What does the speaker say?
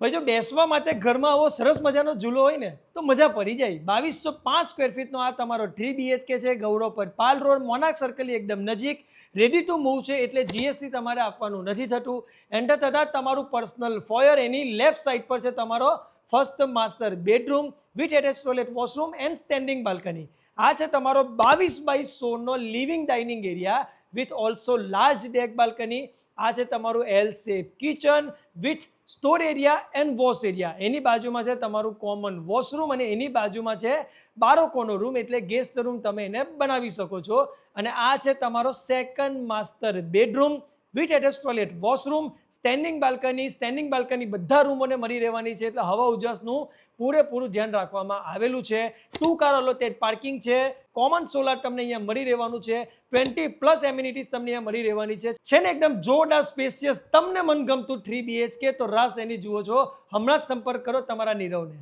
ભાઈ જો બેસવા માટે ઘરમાં આવો સરસ મજાનો ઝૂલો હોય ને તો મજા પડી જાય. 2205 સ્ક્વેર ફીટનો આ તમારો 3 BHK છે. ગૌરવ પર પાલ રોડ, મોનાક સર્કલ એકદમ નજીક. રેડી ટુ મૂવ છે એટલે GST તમારે આપવાનું નથી થતું. એન્ટર થતાં તમારું પર્સનલ ફોયર, એની લેફ્ટ સાઈડ પર છે તમારો first master bedroom with attach toilet, washroom and standing balcony. આ છે તમારો 22/16નો living dining area with also large deck balcony. આ છે તમારું L shape kitchen with store area and wash area. એની બાજુમાં છે તમારું કોમન વોશરૂમ અને એની બાજુમાં છે બાળકોનો રૂમ એટલે ગેસ્ટ રૂમ તમે એને બનાવી શકો છો. અને આ છે તમારો second master bedroom with attach toilet, washroom, standing balcony. Standing balcony બધા રૂમોને મળી રહેવાની છે એટલે હવા ઉજાસનું પૂરેપૂરું ધ્યાન રાખવામાં આવેલું છે. 2 કાર અલોટેડ પાર્કિંગ છે. કોમન સોલાર તમને અહીંયા મળી રહેવાનું છે. 20+ એમ્યુનિટીઝ તમને અહીંયા મળી રહેવાની છે ને એકદમ જોરદાર સ્પેશિયસ તમને મનગમતું 3 BHK. તો રાસ એની જુઓ છો. હમણાં જ સંપર્ક કરો તમારા નીરવને.